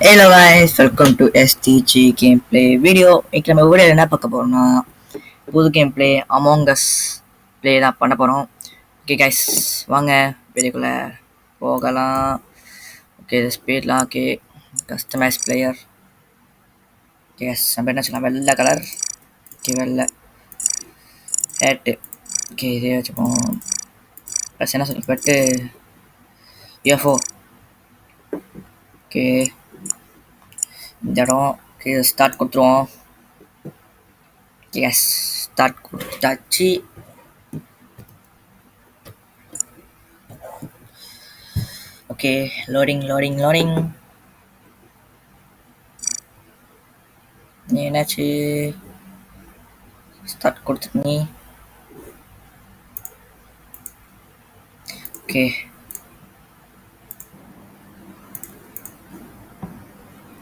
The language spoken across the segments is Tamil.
Hello guys, welcome to STG gameplay video. இன்னைக்கு நம்ம வீடியோவில் என்ன பார்க்க போறோம்னா புது கேம்ப்ளே அமாங் அஸ் ப்ளே தான் பண்ண போகிறோம். ஓகே கைஸ், வாங்க வீடியோக்குள்ள போகலாம். ஓகே ஸ்பீட்லாம் ஓகே, கஸ்டமைஸ் பிளேயர். எஸ், நம்ம என்ன சொல்லலாம், வெள்ளை கலர். ஓகே வெள்ளை ஹேட்டு. ஓகே இதே வச்சுப்போம். ப்ளஸ் என்ன சொல்லி பெட்டு யூஎஃப்ஓ. ஓகே இந்த இடம் ஓகே ஸ்டார்ட் கொடுத்துருவோம். எஸ் ஸ்டார்ட் கொடுத்தாச்சு. Okay loading. நீ என்னாச்சு ஸ்டார்ட் கொடுத்துட்டு நீ? ஓகே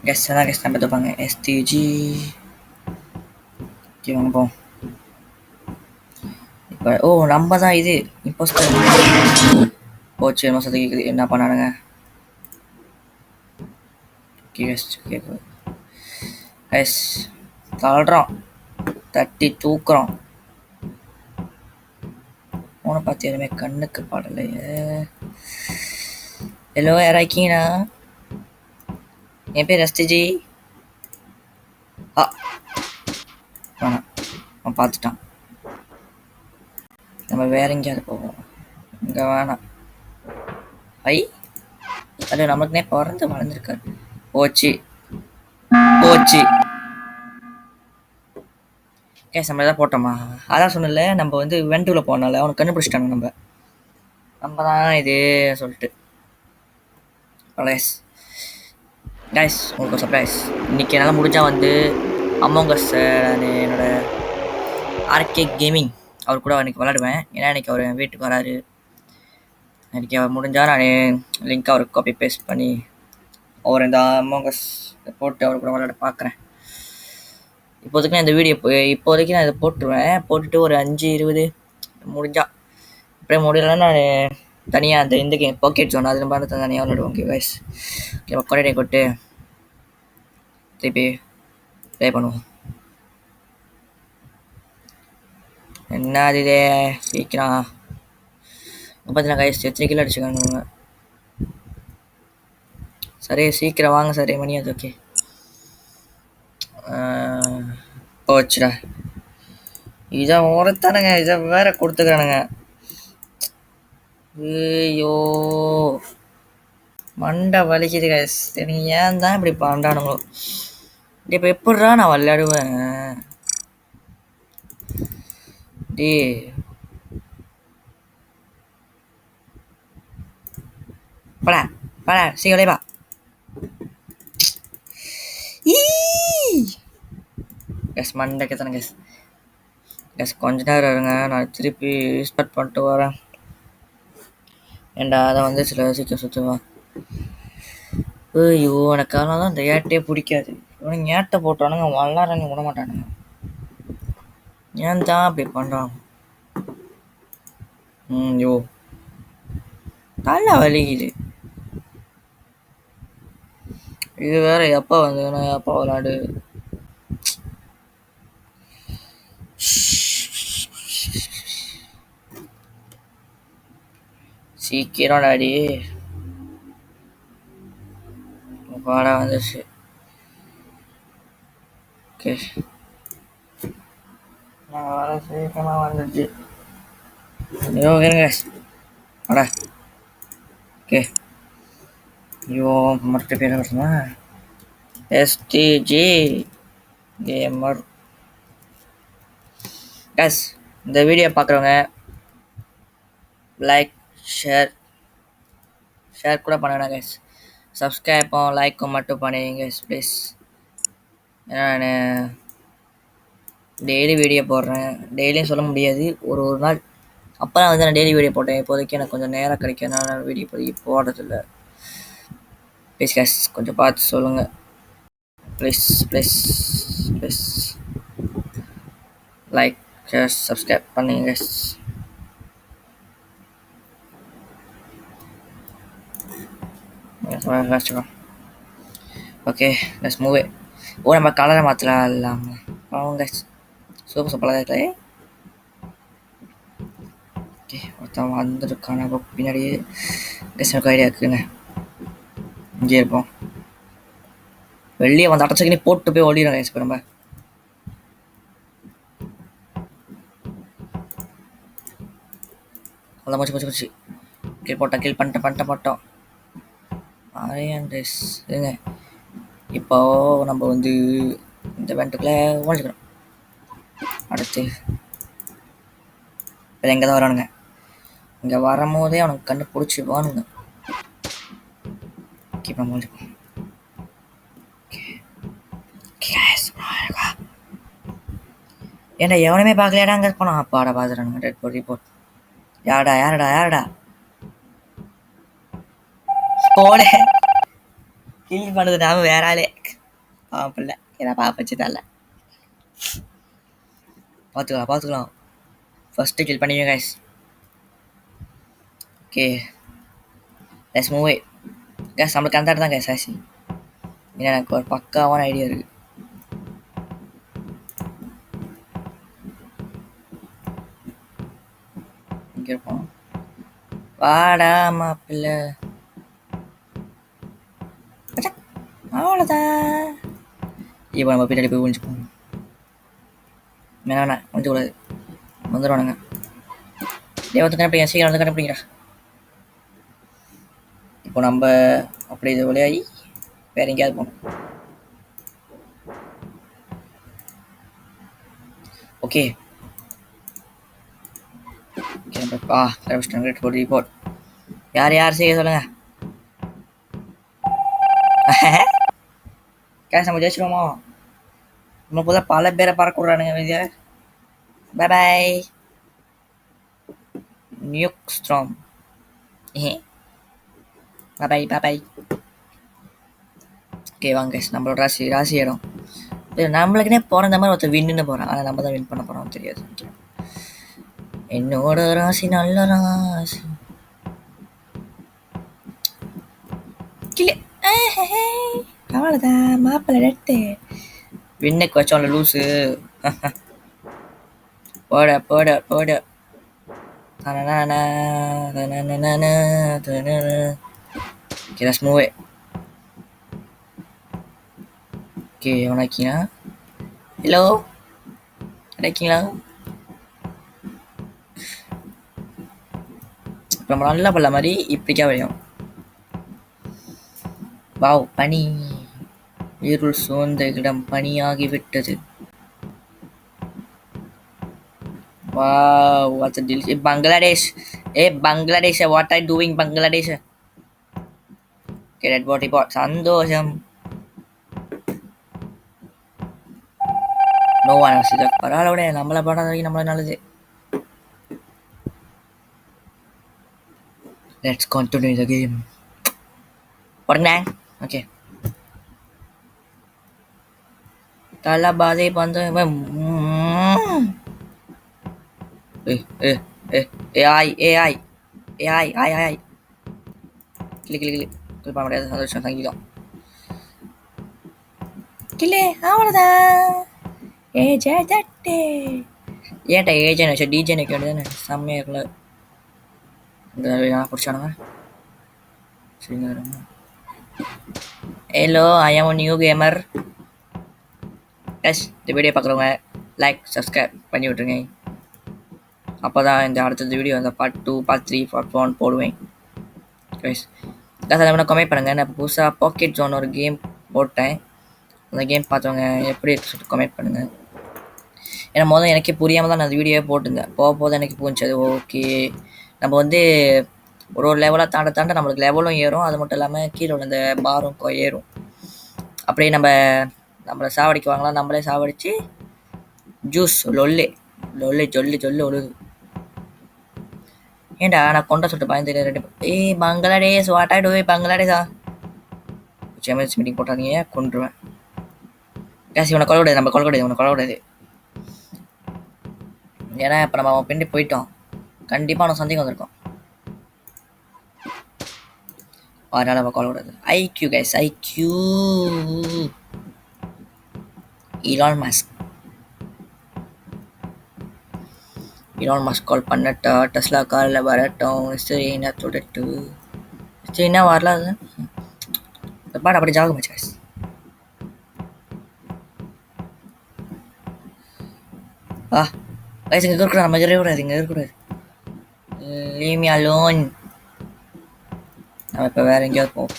கெஸ்ட் தான் கெஸ்ட் நம்ம பார்த்துப்பாங்க. எஸ்டிஜி ஓகே வாங்க போவோம். இப்போ நம்ம தான் இது இம்போஸ்டர் போச்சு. என்ன சத்தம் கேட்குது, என்ன பண்ணானுங்க? ஓகே கெஸ்ட் கேட்குது எஸ், தள்ளுறோம், தட்டி தூக்குறோம். உன பார்த்து எதுவுமே கண்ணுக்கு பாடலையே. ஹலோ யாராக்கீங்கண்ணா? என் பேர் எஸ்டிஜி. வேணாம், அவன் பார்த்துட்டான். நம்ம வேற எங்கேயாவது போவோம். இங்கே வேணாம். அது நமக்குனே பிறந்து வளர்ந்துருக்காரு. போச்சு. கேஸ் நம்ம எதாவது போட்டோமா? அதான் சொன்னல, நம்ம வந்து வெண்டுல போனால அவனுக்கு கண்டுபிடிச்சிட்டாங்க. நம்ம தான் இது சொல்லிட்டு. கைஸ் உங்களுக்கு ஒரு சர்ப்ரைஸ். இன்னைக்கு என்னால் முடிஞ்சால் வந்து அமாங் அஸ் என்னோட ஆர்கே கேமிங் அவர் கூட அன்றைக்கி விளாடுவேன். ஏன்னா இன்றைக்கி அவர் வீட்டுக்கு வராரு. இன்றைக்கி அவர் முடிஞ்சால் நான் லிங்க் அவருக்கு காப்பி பேஸ்ட் பண்ணி அவர் இந்த அமாங் அஸ் போட்டு அவர் கூட விளாட பார்க்குறேன். இப்போதைக்கு நான் இந்த வீடியோ நான் இதை போட்டுருவேன். போட்டுட்டு ஒரு 5-20 முடிஞ்சா, அப்படியே முடியலன்னா நான் தனியாக அந்த இந்த கேம் பாக்கெட் ஜோன் அது நம்ம தனியாக விளாடுவோம். ஓகே கைஸ், ஓகே கொடையை கொட்டு திருப்பி ப்ளே பண்ணுவோம். என்ன அது சீக்கிரம் பார்த்தீங்கன்னா கைஸ் எத்தனை கிலோ அடிச்சுக்கானுங்க. சரி சீக்கிரம் வாங்க. சரி மணி அது ஓகே போச்சுடா. இதை ஒருத்தானுங்க, இதை வேற கொடுத்துக்கிறானுங்க. ஐயோ மண்டை வலிக்குது கைஸ். நீங்க ஏன் தான் இப்படி பண்றானுங்களோ? இப்போ எப்படிடா நான் விளையாடுவேன்? டே படா சீக்கிரம் வா. கேஸ் மண்டை கேத்தானே கேஸ். கேஸ் கொஞ்ச நேரம் இருங்க, நான் திருப்பி ஸ்டார்ட் பண்ணிட்டு வரேன். ஏண்டா அதை வந்து சில சீக்கிரம் சுற்றுவான். ஐயோ எனக்கு அதனால தான் இந்த ஏட்டே பிடிக்காது. இவனுங்க ஏட்டை போட்டானுங்க வல்லாரங்க விட மாட்டானுங்க. ஏன் தான் அப்படி பண்ணுறான்? யோ நல்லா வலிக்குது. இது வேற எப்போ வந்து எப்போ விளாடு. சீக்கிரம் டாடி பாடா வந்துச்சு. ஓகே நான் வர சீக்கிரமாக வந்துச்சு. ஐயோ இருங்க அடா. ஓகே ஐயோ மற்ற பேர் வருமா? STG gamer. எஸ் இந்த வீடியோ பார்க்குறவங்க லைக் ஷேர் கூட பண்ணுங்க கைஸ். சப்ஸ்கிரைப்பும் லைக்கும் மட்டும் பண்ணுங்க கைஸ் ப்ளீஸ். ஏன்னா நான் டெய்லி வீடியோ போடுறேன். டெய்லியும் சொல்ல முடியாது, ஒரு நாள் அப்போ நான் வந்து நான் டெய்லி வீடியோ போட்டேன். இப்போதைக்கு எனக்கு கொஞ்சம் நேரம் கிடைக்கிறதுனால நான் வீடியோ இப்போதைக்கு போடுறதில்ல. ப்ளீஸ் கைஸ் கொஞ்சம் பார்த்து சொல்லுங்கள். ப்ளீஸ் லைக் ஷேர் சப்ஸ்கிரைப் பண்ணுங்க கைஸ். வச்சுக்கோ ஓகே லெட்ஸ் மூவ் இட். ஓ நம்ம கலரை மாற்றலாம் இல்லாமல் அவங்க சூப்பர் சூப்பராக இருக்கே. ஓகே ஒருத்தன் வந்துருக்கான பின்னாடியே கெஸ் எனக்கு ஐடியா இருக்குங்க. இங்கே இருப்போம். வெளியே வந்து அடைச்சக்கினே போட்டு போய் ஓடிடும் கைஸ். இப்போ நம்ம அதான் முடிச்சு முடிச்சு முடிச்சு கில் போட்டோம், கில் பண்ணிட்டோம். இருங்க. இப்போ நம்ம வந்து இந்த வெண்ட்டுக்குள்ளே ஓடிக்கணும். அடுத்து இப்போ எங்கே தான் வரானுங்க. இங்கே வரும்போதே அவனுக்கு கண்டு பிடிச்சி வானுங்க. இப்போ முடிஞ்சுக்கணும். ஏன்டா எவனுமே பார்க்கலையாடா அங்கே போனா அப்பாடா பார்த்துறானுங்க. Dead body report. யாரடா போட கில் பண்ணது நாம வேற ஆளே பாப்பில்ல. ஏன்னா பாப்பச்சு தரல. பார்த்துக்கலாம். ஃபர்ஸ்ட்டு கில் பண்ணிடுங்க guys. Okay let's move it. கேஸ் நம்மளுக்கு அந்த இடத்துல தான் கேஸ் ஆசி. ஏன்னா எனக்கு ஒரு பக்காவான ஐடியா இருக்குது. இங்கே இருப்போம். வாடா மாப்பிள்ள. அவ்வளோதான். இப்போ நம்ம பின்னாடி போய் ஒழிஞ்சுப்போம். வேணா ஒழிஞ்சக்கூடாது. வந்துடுவானுங்க. வந்து கண்டுபிடிங்க, சீக்கிரம் வந்து கண்டுபிடிங்கடா. இப்போ நம்ம அப்படி இது வழியாகி வேற எங்கேயாவது போகணும். Okay report. யார் செய்ய சொல்லுங்க. கேஸ் நம்ம ஜெயிச்சிருவோமா? நம்ம போல பல பேரை பறக்க விட்றானுங்க வெளியே. பாய் நியூக் ஸ்ட்ராம். பாய். ஓகே வாங்க கேஸ் நம்மளோட ராசி இடம். நம்மளுக்குனே பிறந்த மாதிரி ஒருத்தர் வின்னு போகிறான். ஆனால் நம்ம தான் வின் பண்ண போகிறோம் தெரியாது. என்னோட ராசி நல்ல ராசி. கிளி அவ்வளோதான் மாப்பிள்ளை ரெட்டு வின்னுக்கு வச்சோம்ல லூஸு. போட ஸ்மூவே. ஓகே எவனா இருக்கீங்களா? ஹலோ கிடைக்கீங்களா? இப்போ நம்ம நல்லா பல்ல மாதிரி இப்படிக்கா விளையும். வாவ் பனி. இருள் சூழ்ந்த இடம் பனியாகிவிட்டது. Wow, what's a delicious Bangladesh. Hey Bangladesh, what are you doing Bangladesh? Okay, red body pot. சந்தோஷம். No one else. பரவாயில்ல விட நம்மளை படம் வரைக்கும் நம்மள நல்லது. Let's continue the game. போடுங்க. Okay. தலபாதை பந்து. AI. கிளி பண்ண முடியாது. சந்தோஷம் சங்கீதம். கிளே அவ்வளோதான். ஏஜே தட்டே. ஏன்டா ஏஜேன்னு வச்சா டிஜேன்னு வைக்க வேண்டியதானே? செம்மையாக இருக்குல்ல. இந்த பிடிச்சானுங்க. சரிங்க. ஹலோ ஐ ஆம் நியூ கேமர். எஸ் இந்த வீடியோ பார்க்குறவங்க லைக் சப்ஸ்கிரைப் பண்ணி விட்ருங்க. அப்போ தான் இந்த அடுத்தது வீடியோ அந்த பார்ட் 2 பார்ட் 3 பார்ட் 1 போடுவேன். கைஸ் அதை கமெண்ட் பண்ணுங்கள். நான் இப்போ புதுசாக பாக்கெட் ஜோன் ஒரு கேம் போட்டேன். அந்த கேம் பார்த்தவங்க எப்படி இருக்கு சொல்லிட்டு கமெண்ட் பண்ணுங்கள். ஏன்னா முதல்ல எனக்கே புரியாமல் தான் நான் அந்த வீடியோவே போட்டிருந்தேன். போக எனக்கு புரிஞ்சு அது ஓகே. நம்ம வந்து ஒரு லெவலாக தாண்ட நம்மளுக்கு லெவலும் ஏறும். அது மட்டும் இல்லாமல் கீழே உள்ள இந்த பாரும் ஏறும். அப்படியே நம்மளை சாவடிக்குவாங்களா, நம்மளே சாவடித்து ஜூஸ் ஜொல்லு ஒழுது. ஏண்டா நான் கொண்ட சொல்லிட்டு பயந்து ரெண்டு பங்களாதேஷ் வாட் ஆர் டூயிங் பங்களாதேஷா? எமர்ஜென்சி மீட்டிங் போட்டாங்க கொண்டுருவேன். கேஸ் இவனை கொல்லக்கூடாது, நம்ம கொல்லக்கூடாது. ஏன்னா இப்போ நம்ம அவன் பின்னாடி போயிட்டோம். கண்டிப்பாக அவனை சந்தேகம் வந்திருக்கோம். அதனால நம்ம கால் விடாது. IQ guys, IQ. Elon Musk. Elon Musk call பண்ணட்டா? டெஸ்லா காரில் வரட்டும். சரி என்ன தொடட்டு? சரி என்ன வரல அது பாட்டு அப்படி ஜாக மச்சு கைஸ். கைஸ் இங்கே இருக்கக்கூடாது, நம்ம இருக்கக்கூடாது, இங்கே இருக்கக்கூடாது. Leave me alone. நம்ம இப்போ வேற எங்கேயாவது போவோம்.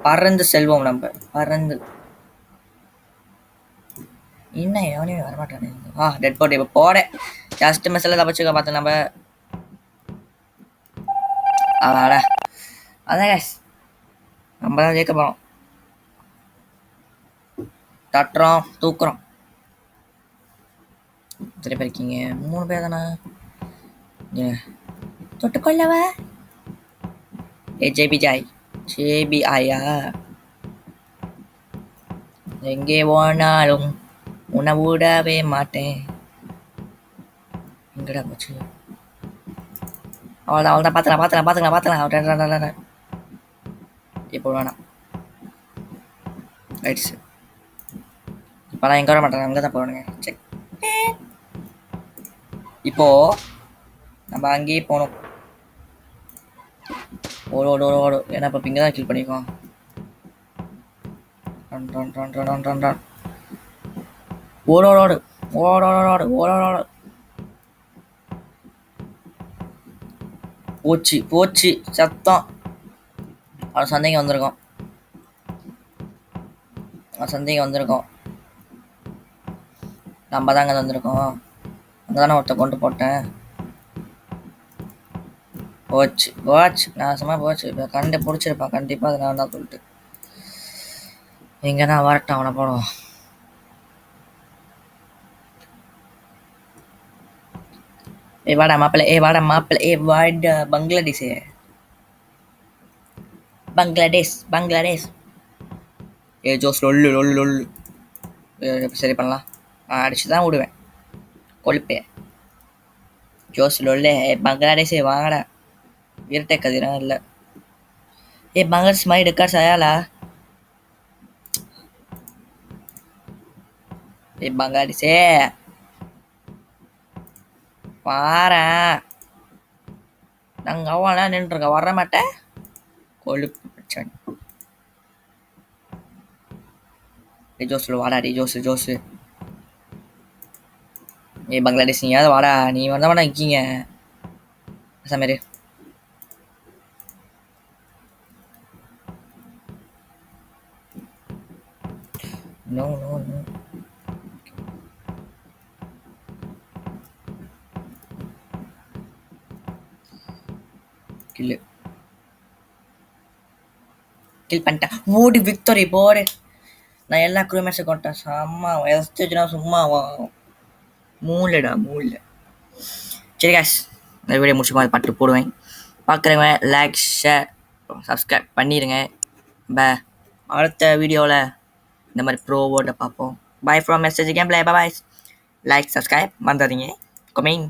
பறந்து செல்வோம், நம்ம பறந்து. என்ன எவனே வரமாட்டானே. டெட் பாடி இப்போ போட ஜஸ்ட் மிஸ்ஸில் தப்பிச்சுக்க பார்த்து நம்ம. அவாடா அதான் கேஸ், நம்ம தான் ஜெயிக்க போகிறோம். தட்டுறோம், தூக்குறோம். எத்தனை பேர் இருக்கீங்க? 3 பேர் தானே. தொட்டுக்கொள்ளவ ஜேபி ஜாய், ஜேபி ஆயா. எங்கே போனாலும் உன்னை விடவே மாட்டேன். எங்கடா போச்சு? அவ்வளோதான் பார்த்துக்கலாம். இப்போ வேணாம். ரைட்ஸ் இப்போலாம் எங்கே வர மாட்டேன், அங்கே தான் போகணுங்க. சரி, இப்போ நம்ம அங்கேயே போகணும். ஓடு. ஏன்னா இப்போ இங்கே தான் கில் பண்ணிக்குவோம். ஓடு. போச்சு சத்தம். அவன் சந்தேகம் வந்திருக்கோம். நம்ம தாங்க வந்திருக்கோம். அங்கே தானே ஒருத்த கொண்டு போட்டேன். போச்சு நாசமாக போச்சு. இப்போ கண்டு பிடிச்சிருப்பான் கண்டிப்பாக. அது நான் தான் சொல்லிட்டு இங்கே தான் வரட்டும், அவனை போடுவோம். வாடா மாப்பிள்ளை. வாடா பங்களாதேஷ். ஜோஸ் லொல்லு. சரி பண்ணலாம். அடிச்சு தான் விடுவேன் கொழுப்பே. ஜோஸ் லொல்லு. பங்களாதேஷே வாங்கடா. இருட்டை கதிரம் இல்லை. பங்களாதேஷ் மாதிரி எடுக்கா சாயாலா. பங்களாதேஷே வாரேன். நாங்கள் அவ்வளோ நின்றுருக்க வர மாட்டேன். கொழுப்பு பிரச்சனை. ஜோஸ் வாடா. ஜோஸ் பங்களாதேஷ் நீயாவது வாடா. நீ வந்தவனா இருக்கீங்க சமீர். நோ கில் பண்ணிட்டேன். ஓடி விக்டரி போடு. நான் எல்லா க்ரூமேட்ஸும் கொண்டேன். செம்ம எஸ்டேஜ்னா சும்மா மூளைடா. சரி கேஷ், இந்த வீடியோ முடிச்சுக்கோ. அது பாட்டு போடுவேன். பார்க்குறவங்க லைக், ஷேர், சப்ஸ்கிரைப் பண்ணிடுங்க. அடுத்த வீடியோவில் இந்த மாதிரி ப்ரோவோட பார்ப்போம். By from message game play. Bye. Like, subscribe மறந்துடாதீங்க. கமிங்.